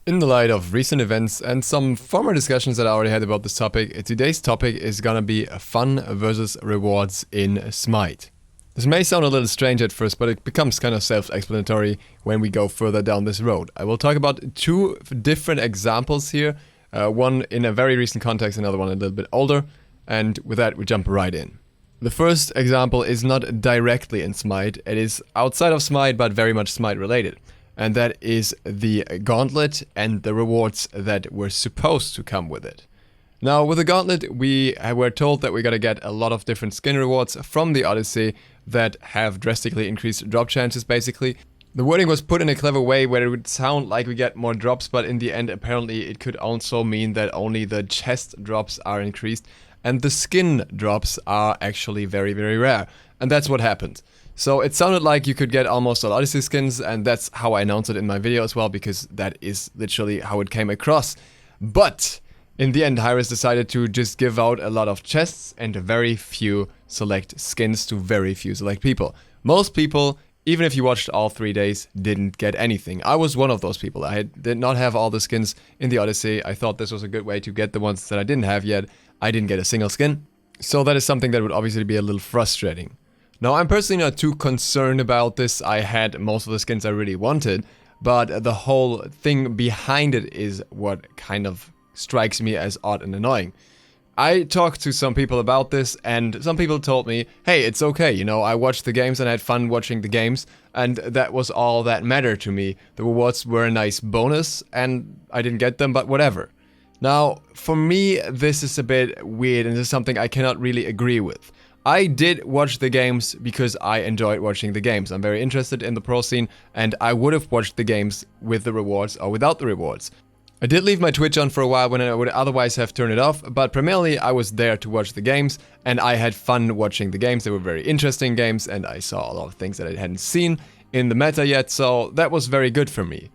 In the light of recent events and some former discussions that I already had about this topic, today's topic is gonna be fun versus rewards in Smite. This may sound a little strange at first, but it becomes kind of self-explanatory when we go further down this road. I will talk about two different examples here, one in a very recent context, another one a little bit older, and with that we jump right in. The first example is not directly in Smite, it is outside of Smite but very much Smite related. And that is the Gauntlet and the rewards that were supposed to come with it. Now, with the Gauntlet, we were told that we're gonna get a lot of different skin rewards from the Odyssey that have drastically increased drop chances, basically. The wording was put in a clever way where it would sound like we get more drops, but in the end, apparently, it could also mean that only the chest drops are increased, and the skin drops are actually very, very rare. And that's what happened. So it sounded like you could get almost all Odyssey skins, and that's how I announced it in my video as well, because that is literally how it came across. But in the end, Hi-Rez decided to just give out a lot of chests and very few select skins to very few select people. Most people, even if you watched all 3 days, didn't get anything. I was one of those people. I did not have all the skins in the Odyssey. I thought this was a good way to get the ones that I didn't have yet. I didn't get a single skin. So that is something that would obviously be a little frustrating. Now, I'm personally not too concerned about this. I had most of the skins I really wanted, but the whole thing behind it is what kind of strikes me as odd and annoying. I talked to some people about this, and some people told me, hey, it's okay, you know, I watched the games and I had fun watching the games, and that was all that mattered to me. The rewards were a nice bonus, and I didn't get them, but whatever. Now, for me, this is a bit weird, and this is something I cannot really agree with. I did watch the games because I enjoyed watching the games. I'm very interested in the pro scene, and I would have watched the games with the rewards or without the rewards. I did leave my Twitch on for a while when I would otherwise have turned it off, but primarily I was there to watch the games, and I had fun watching the games. They were very interesting games, and I saw a lot of things that I hadn't seen in the meta yet, so that was very good for me.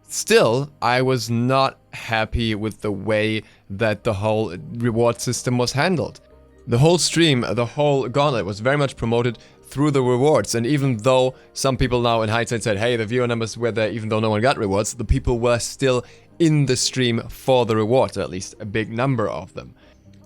Still, I was not happy with the way that the whole reward system was handled. The whole stream, the whole Gauntlet was very much promoted through the rewards, and even though some people now in hindsight said, hey, the viewer numbers were there even though no one got rewards, the people were still in the stream for the rewards, or at least a big number of them.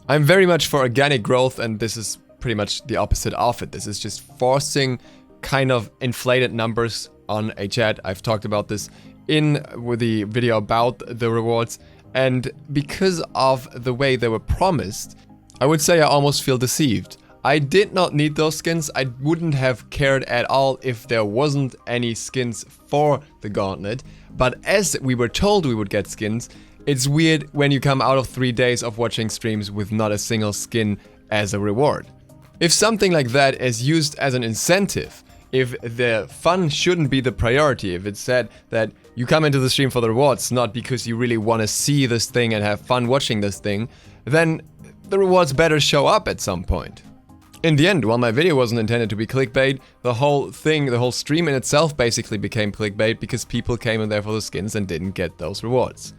I'm very much for organic growth, and this is pretty much the opposite of it. This is just forcing kind of inflated numbers on a chat. I've talked about this with the video about the rewards, and because of the way they were promised, I would say I almost feel deceived. I did not need those skins. I wouldn't have cared at all if there wasn't any skins for the Gauntlet. But as we were told we would get skins, it's weird when you come out of 3 days of watching streams with not a single skin as a reward. If something like that is used as an incentive, if the fun shouldn't be the priority, if it's said that you come into the stream for the rewards, not because you really want to see this thing and have fun watching this thing, then the rewards better show up at some point. In the end, while my video wasn't intended to be clickbait, the whole thing, the whole stream in itself basically became clickbait because people came in there for the skins and didn't get those rewards.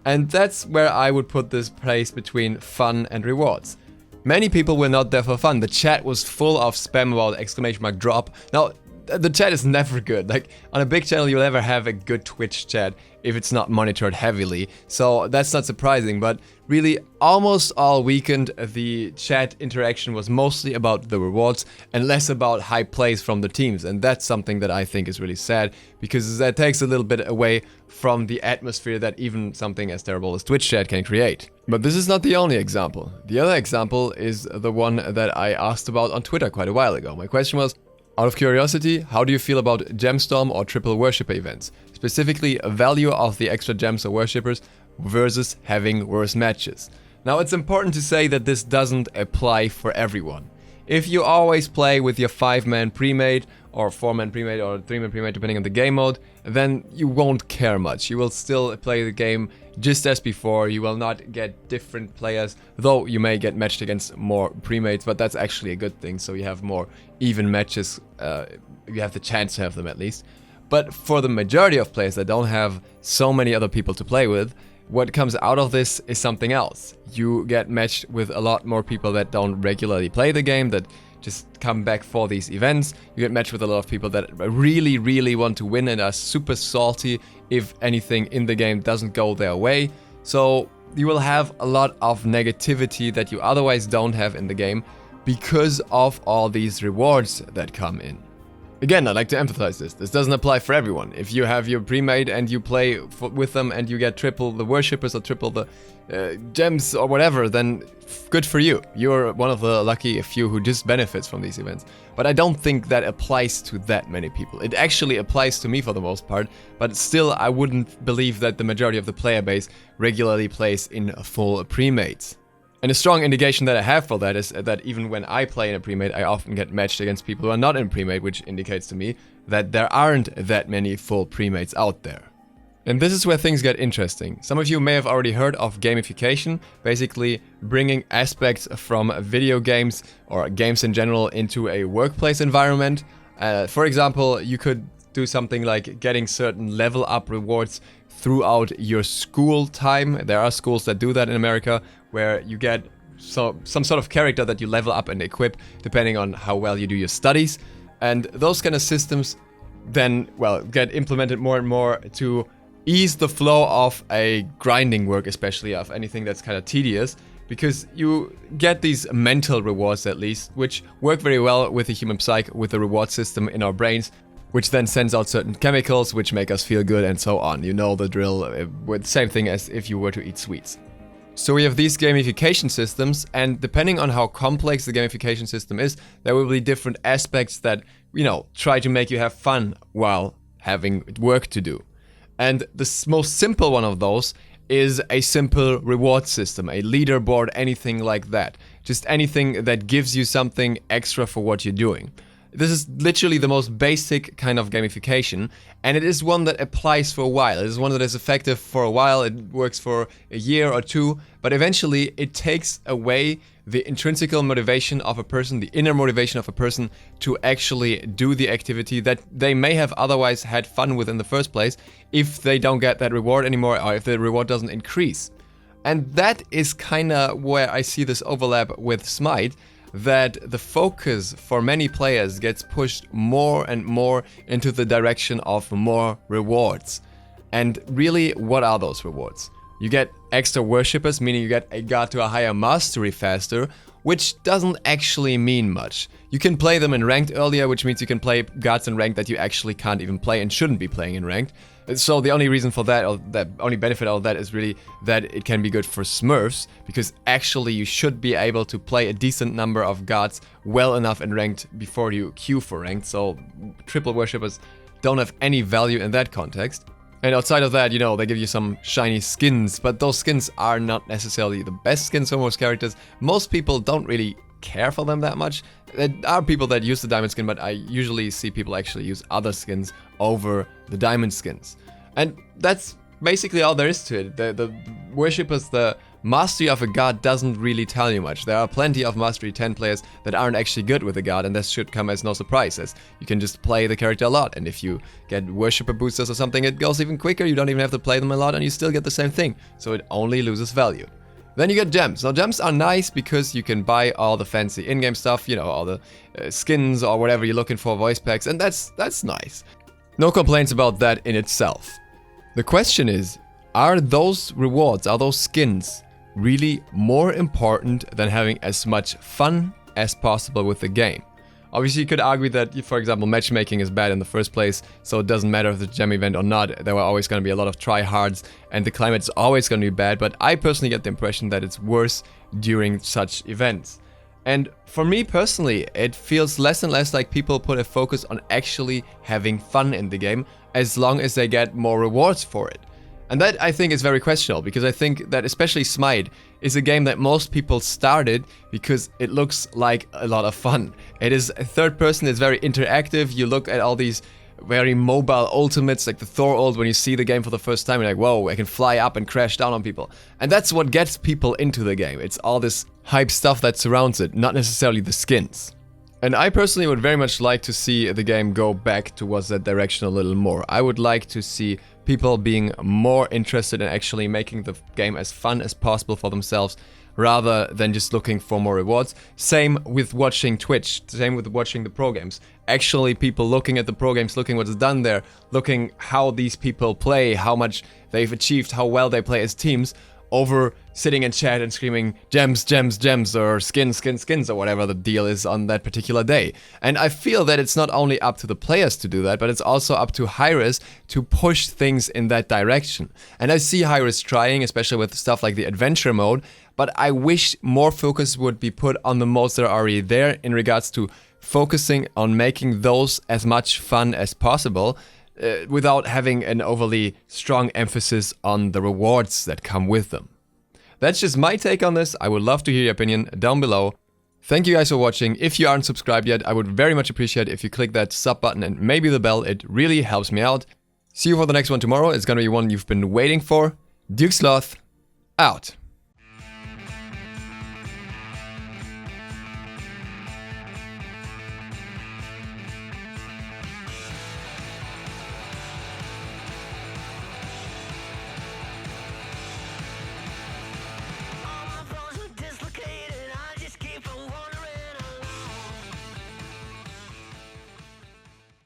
And that's where I would put this place between fun and rewards. Many people were not there for fun. The chat was full of spam about !drop. Now, the chat is never good. Like, on a big channel, you'll never have a good Twitch chat if it's not monitored heavily. So that's not surprising, but really almost all weekend the chat interaction was mostly about the rewards and less about high plays from the teams. And that's something that I think is really sad, because that takes a little bit away from the atmosphere that even something as terrible as Twitch chat can create. But this is not the only example. The other example is the one that I asked about on Twitter quite a while ago. My question was, out of curiosity, how do you feel about gemstorm or triple worshipper events? Specifically, value of the extra gems or worshippers versus having worse matches. Now, it's important to say that this doesn't apply for everyone. If you always play with your 5-man pre-made or 4-man pre-made or 3-man pre-made depending on the game mode, then you won't care much. You will still play the game just as before. You will not get different players, though you may get matched against more pre-mates, but that's actually a good thing, so you have more even matches. You have the chance to have them at least. But for the majority of players that don't have so many other people to play with, what comes out of this is something else. You get matched with a lot more people that don't regularly play the game, that just come back for these events. You get matched with a lot of people that really, really want to win and are super salty if anything in the game doesn't go their way. So you will have a lot of negativity that you otherwise don't have in the game because of all these rewards that come in. Again, I'd like to emphasize this. This doesn't apply for everyone. If you have your pre-made and you play with them and you get triple the worshippers or triple the gems or whatever, then good for you. You're one of the lucky few who just benefits from these events. But I don't think that applies to that many people. It actually applies to me for the most part, but still I wouldn't believe that the majority of the player base regularly plays in full pre-mades. And a strong indication that I have for that is that even when I play in a pre-made, I often get matched against people who are not in pre-made, which indicates to me that there aren't that many full pre-mates out there. And this is where things get interesting. Some of you may have already heard of gamification, basically bringing aspects from video games or games in general into a workplace environment. For example, you could do something like getting certain level up rewards throughout your school time. There are schools that do that in America, where you get some sort of character that you level up and equip depending on how well you do your studies. And those kind of systems then, well, get implemented more and more to ease the flow of a grinding work, especially of anything that's kind of tedious, because you get these mental rewards at least, which work very well with the human psyche, with the reward system in our brains, which then sends out certain chemicals which make us feel good and so on. You know the drill, with the same thing as if you were to eat sweets. So we have these gamification systems, and depending on how complex the gamification system is, there will be different aspects that, you know, try to make you have fun while having work to do. And the most simple one of those is a simple reward system, a leaderboard, anything like that. Just anything that gives you something extra for what you're doing. This is literally the most basic kind of gamification, and it is one that applies for a while. It is one that is effective for a while. It works for a year or two, but eventually it takes away the intrinsic motivation of a person, the inner motivation of a person to actually do the activity that they may have otherwise had fun with in the first place if they don't get that reward anymore or if the reward doesn't increase. And that is kind of where I see this overlap with Smite, that the focus for many players gets pushed more and more into the direction of more rewards. And really, what are those rewards? You get extra worshippers, meaning you get a god to a higher mastery faster, which doesn't actually mean much. You can play them in ranked earlier, which means you can play gods in ranked that you actually can't even play and shouldn't be playing in ranked. So the only reason for that, or the only benefit of that, is really that it can be good for smurfs, because actually you should be able to play a decent number of gods well enough in ranked before you queue for ranked, so triple worshippers don't have any value in that context. And outside of that, you know, they give you some shiny skins, but those skins are not necessarily the best skins for most characters. Most people don't really care for them that much. There are people that use the diamond skin, but I usually see people actually use other skins over the diamond skins. And that's basically all there is to it. The worshippers, the mastery of a god doesn't really tell you much. There are plenty of mastery 10 players that aren't actually good with a god, and this should come as no surprise, as you can just play the character a lot, and if you get worshipper boosters or something, it goes even quicker. You don't even have to play them a lot and you still get the same thing, so it only loses value. Then you get gems. Now gems are nice because you can buy all the fancy in-game stuff, you know, all the skins or whatever you're looking for, voice packs, and that's nice. No complaints about that in itself. The question is, are those rewards, are those skins really more important than having as much fun as possible with the game? Obviously, you could argue that, for example, matchmaking is bad in the first place, so it doesn't matter if it's a gem event or not. There were always going to be a lot of tryhards, and the climate is always going to be bad, but I personally get the impression that it's worse during such events. And for me personally, it feels less and less like people put a focus on actually having fun in the game, as long as they get more rewards for it. And that, I think, is very questionable, because I think that especially Smite is a game that most people started because it looks like a lot of fun. It is a third person, it's very interactive. You look at all these very mobile ultimates, like the Thor ult, when you see the game for the first time, you're like, whoa, I can fly up and crash down on people. And that's what gets people into the game. It's all this hype stuff that surrounds it, not necessarily the skins. And I personally would very much like to see the game go back towards that direction a little more. I would like to see people being more interested in actually making the game as fun as possible for themselves. rather than just looking for more rewards. Same with watching Twitch, same with watching the pro games. Actually, people looking at the pro games, looking what's done there, looking how these people play, how much they've achieved, how well they play as teams, over sitting in chat and screaming gems, gems, gems, or skins, skins, skins, or whatever the deal is on that particular day. And I feel that it's not only up to the players to do that, but it's also up to Hi-Rez to push things in that direction. And I see Hi-Rez trying, especially with stuff like the adventure mode, but I wish more focus would be put on the modes that are already there in regards to focusing on making those as much fun as possible, without having an overly strong emphasis on the rewards that come with them. That's just my take on this. I would love to hear your opinion down below. Thank you guys for watching. If you aren't subscribed yet, I would very much appreciate if you click that sub button and maybe the bell. It really helps me out. See you for the next one tomorrow. It's gonna be one you've been waiting for. DukeSloth, out.